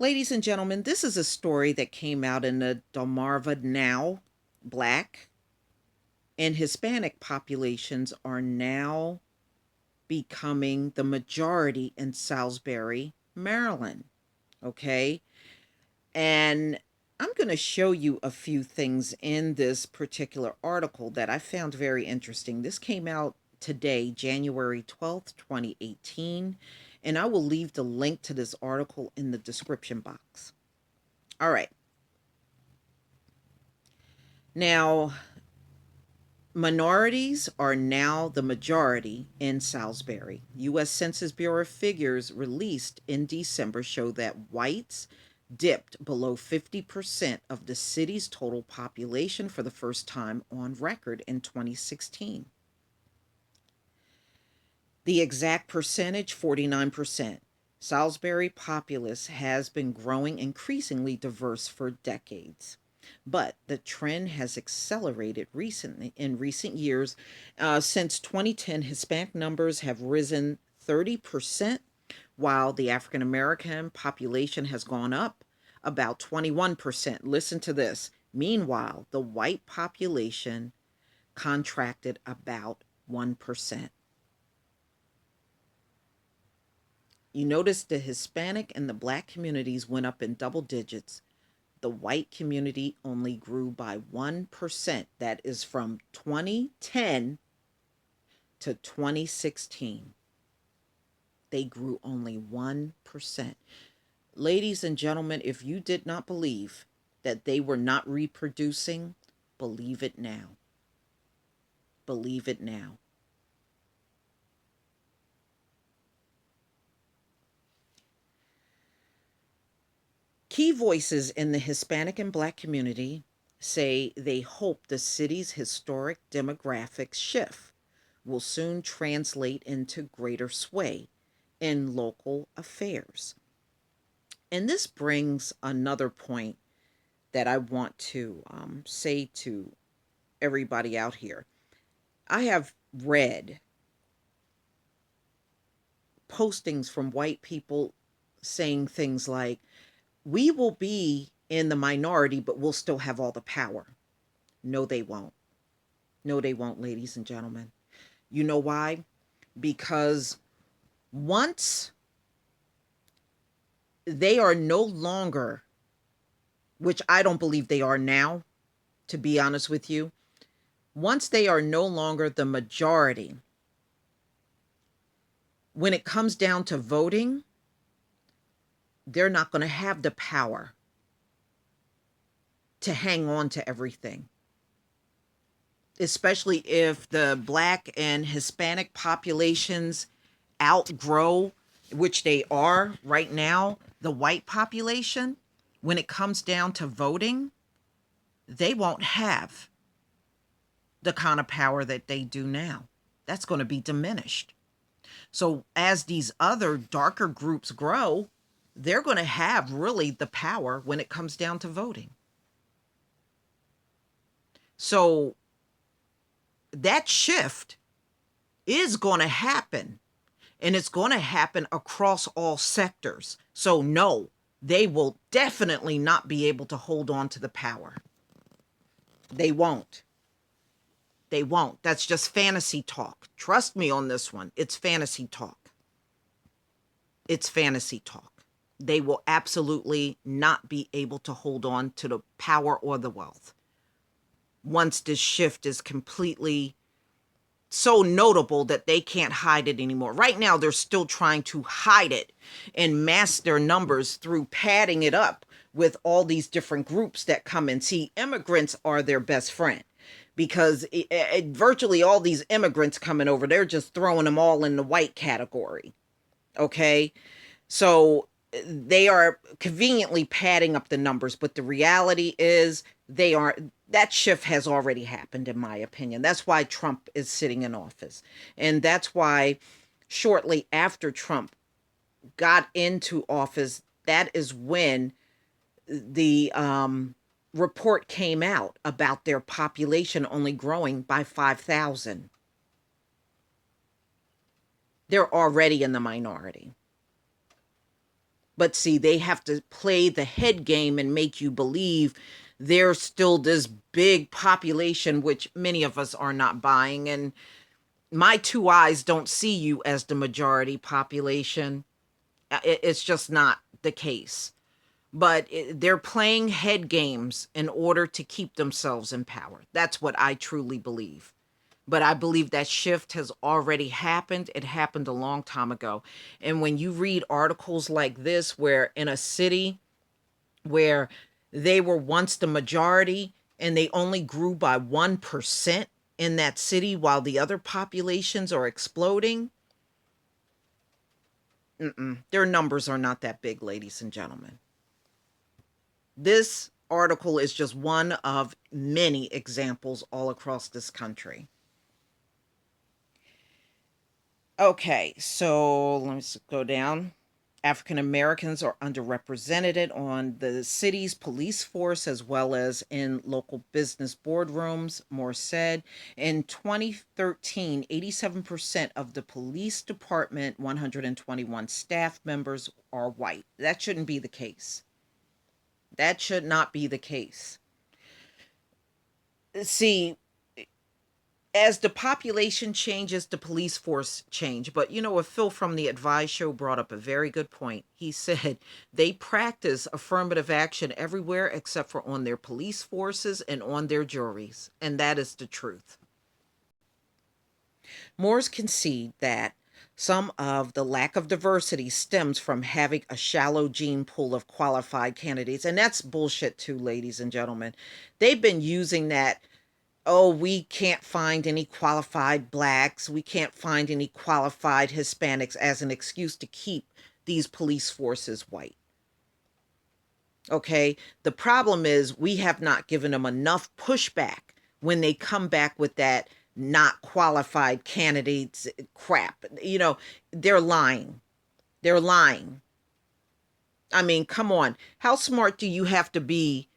Ladies and gentlemen, this is a story that came out in the Delmarva Now. Black and Hispanic populations are now becoming the majority in Salisbury, Maryland. Okay. And I'm going to show you a few things in this particular article that I found very interesting. This came out today, January 12th, 2018. And I will leave the link to this article in the description box. All right. Now, minorities are now the majority in Salisbury. U.S. Census Bureau figures released in December show that whites dipped below 50% of the city's total population for the first time on record in 2016. The exact percentage, 49%. Salisbury populace has been growing increasingly diverse for decades. But the trend has accelerated recently in recent years. Since 2010, Hispanic numbers have risen 30%, while the African American population has gone up about 21%. Listen to this. Meanwhile, the white population contracted about 1%. You notice the Hispanic and the black communities went up in double digits. The white community only grew by 1%. That is from 2010 to 2016. They grew only 1%. Ladies and gentlemen, if you did not believe that they were not reproducing, believe it now. Believe it now. Key voices in the Hispanic and Black community say they hope the city's historic demographic shift will soon translate into greater sway in local affairs. And this brings another point that I want to say to everybody out here. I have read postings from white people saying things like, we will be in the minority, but we'll still have all the power. No, they won't. No, they won't, ladies and gentlemen. You know why? Because once they are no longer, which I don't believe they are now, to be honest with you, once they are no longer the majority, when it comes down to voting, they're not going to have the power to hang on to everything. Especially if the Black and Hispanic populations outgrow, which they are right now, the white population. When it comes down to voting, they won't have the kind of power that they do now. That's going to be diminished. So as these other darker groups grow, they're going to have really the power when it comes down to voting. So that shift is going to happen, and it's going to happen across all sectors. So no, they will definitely not be able to hold on to the power. They won't. They won't. That's just fantasy talk. Trust me on this one. It's fantasy talk. It's fantasy talk. They will absolutely not be able to hold on to the power or the wealth once this shift is completely so notable that they can't hide it anymore. Right now, they're still trying to hide it and mask their numbers through padding it up with all these different groups that come and see. Immigrants are their best friend, because virtually all these immigrants coming over, they're just throwing them all in the white category. Okay. So they are conveniently padding up the numbers, but the reality is that shift has already happened, in my opinion. That's why Trump is sitting in office. And that's why shortly after Trump got into office, that is when the report came out about their population only growing by 5,000. They're already in the minority. But see, they have to play the head game and make you believe there's still this big population, which many of us are not buying. And my two eyes don't see you as the majority population. It's just not the case. But they're playing head games in order to keep themselves in power. That's what I truly believe. But I believe that shift has already happened. It happened a long time ago. And when you read articles like this, where in a city where they were once the majority and they only grew by 1% in that city while the other populations are exploding, their numbers are not that big, ladies and gentlemen. This article is just one of many examples all across this country. Okay, so let me go down. African Americans are underrepresented on the city's police force as well as in local business boardrooms, more said. In 2013, 87% of the police department, 121 staff members are white. That shouldn't be the case. That should not be the case. See, as the population changes, the police force change. But a Phil from the Advice Show brought up a very good point. He said they practice affirmative action everywhere except for on their police forces and on their juries. And that is the truth. Moores concede that some of the lack of diversity stems from having a shallow gene pool of qualified candidates. And that's bullshit too, ladies and gentlemen. They've been using that. Oh, we can't find any qualified blacks. We can't find any qualified Hispanics as an excuse to keep these police forces white. Okay. The problem is we have not given them enough pushback when they come back with that not qualified candidates crap. They're lying. They're lying. I mean, come on. How smart do you have to be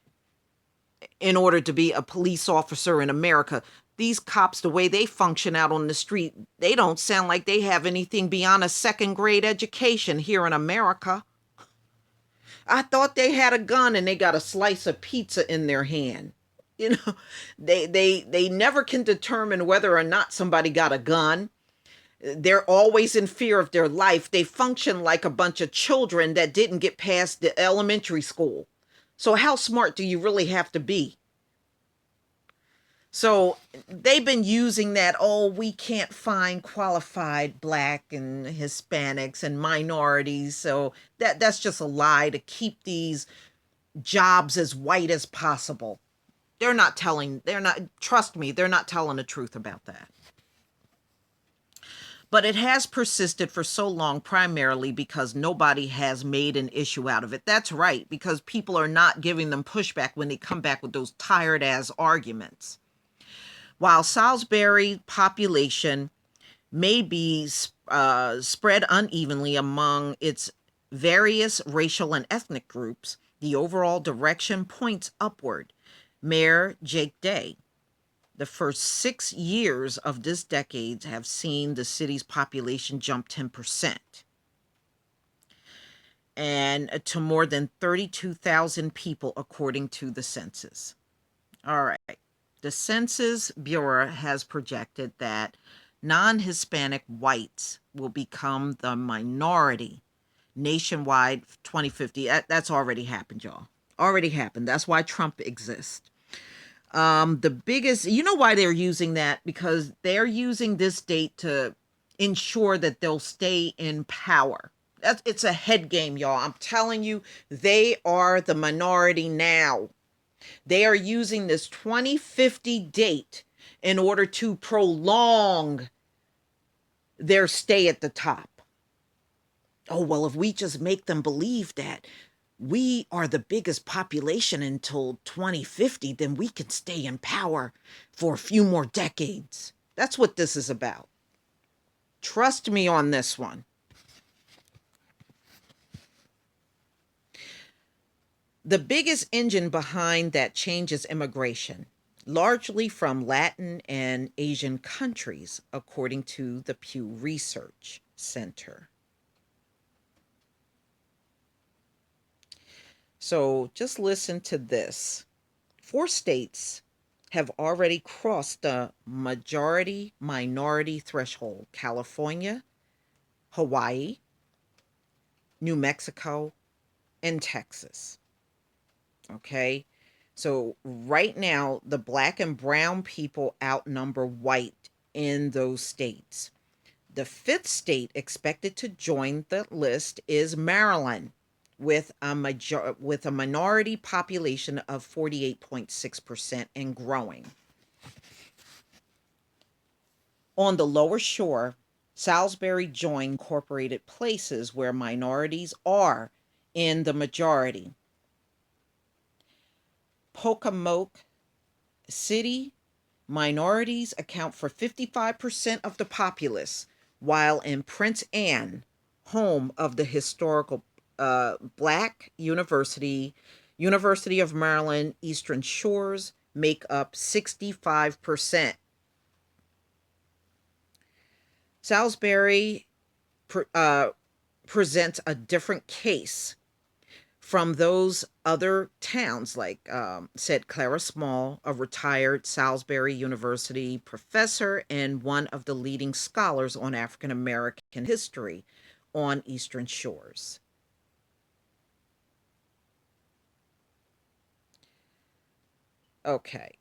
in order to be a police officer in America? These cops, the way they function out on the street, they don't sound like they have anything beyond a second grade education here in America. I thought they had a gun and they got a slice of pizza in their hand. They never can determine whether or not somebody got a gun. They're always in fear of their life. They function like a bunch of children that didn't get past the elementary school. So how smart do you really have to be? So they've been using that, oh, we can't find qualified black and Hispanics and minorities. So that's just a lie to keep these jobs as white as possible. Trust me, they're not telling the truth about that. But it has persisted for so long primarily because nobody has made an issue out of it. That's right, because people are not giving them pushback when they come back with those tired ass arguments. While Salisbury population may be spread unevenly among its various racial and ethnic groups, the overall direction points upward. Mayor Jake Day. The first 6 years of this decade have seen the city's population jump 10%. And to more than 32,000 people, according to the census. All right. The Census Bureau has projected that non-Hispanic whites will become the minority nationwide 2050. That's already happened, y'all. Already happened. That's why Trump exists. The biggest, why they're using that? Because they're using this date to ensure that they'll stay in power. It's a head game, y'all. I'm telling you, they are the minority now. They are using this 2050 date in order to prolong their stay at the top. Oh, well, if we just make them believe that we are the biggest population until 2050, then we can stay in power for a few more decades. That's what this is about. Trust me on this one. The biggest engine behind that change is immigration, largely from Latin and Asian countries, according to the Pew Research Center. So just listen to this. 4 states have already crossed the majority minority threshold: California, Hawaii, New Mexico, and Texas. Okay. So right now, the black and brown people outnumber white in those states. The fifth state expected to join the list is Maryland, with a minority population of 48.6% and growing. On the lower shore, Salisbury joined incorporated places where minorities are in the majority. Pocomoke City, minorities account for 55% of the populace, while in Prince Anne, home of the historical Black University of Maryland Eastern Shores, make up 65%. Salisbury presents a different case from those other towns, like said Clara Small, a retired Salisbury University professor and one of the leading scholars on African American history on Eastern Shores. Okay.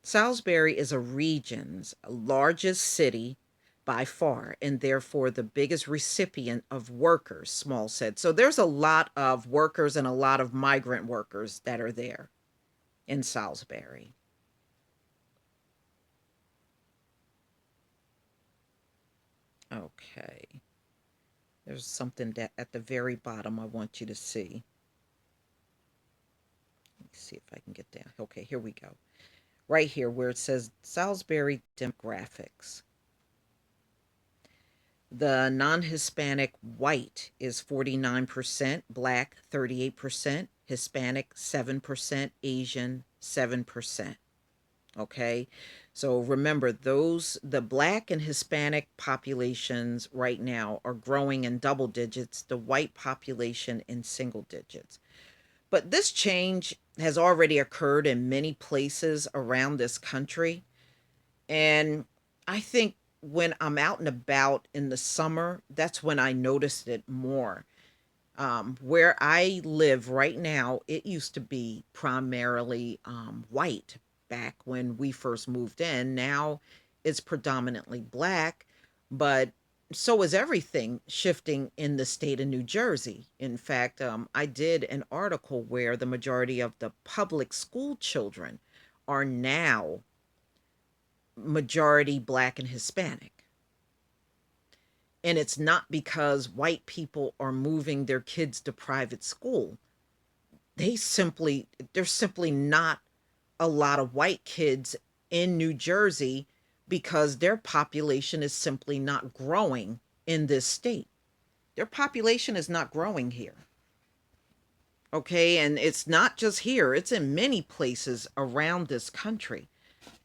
Salisbury is a region's largest city by far, and therefore the biggest recipient of workers, Small said. So there's a lot of workers and a lot of migrant workers that are there in Salisbury. Okay. There's something that at the very bottom I want you to see. Let me see if I can get down. Okay, here we go. Right here where it says Salisbury demographics. The non Hispanic white is 49%, black 38%, Hispanic 7%, Asian 7%. Okay. So remember, the black and Hispanic populations right now are growing in double digits, the white population in single digits. But this change has already occurred in many places around this country. And I think when I'm out and about in the summer, that's when I noticed it more. Where I live right now, it used to be primarily white back when we first moved in. Now it's predominantly black, but so is everything shifting in the state of New Jersey. In fact, I did an article where the majority of the public school children are now majority black and Hispanic. And it's not because white people are moving their kids to private school. There's simply not a lot of white kids in New Jersey because their population is simply not growing in this state. Their population is not growing here. Okay, and it's not just here, it's in many places around this country.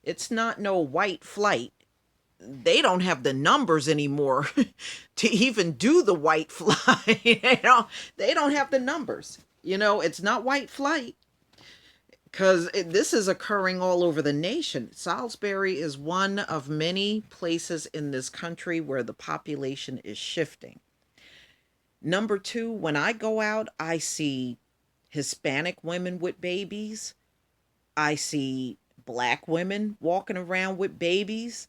It's not no white flight. They don't have the numbers anymore to even do the white flight. They don't have the numbers. It's not white flight because this is occurring all over the nation. Salisbury is one of many places in this country where the population is shifting. Number two, when I go out, I see Hispanic women with babies. I see black women walking around with babies.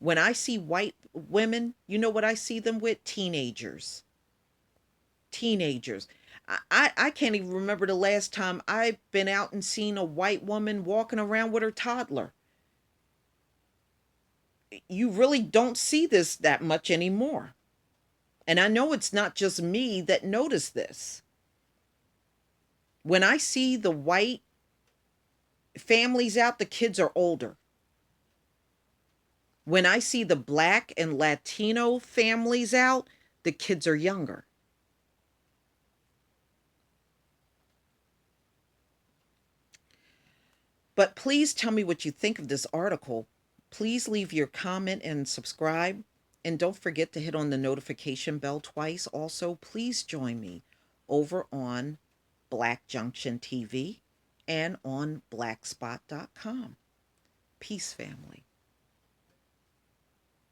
When I see white women, you know what I see them with? Teenagers. Teenagers. I can't even remember the last time I've been out and seen a white woman walking around with her toddler. You really don't see this that much anymore. And I know it's not just me that noticed this. When I see the white families out, the kids are older. When I see the black and Latino families out, the kids are younger. But please tell me what you think of this article. Please leave your comment and subscribe. And don't forget to hit on the notification bell twice. Also, please join me over on Black Junction TV and on blackspot.com. Peace, family.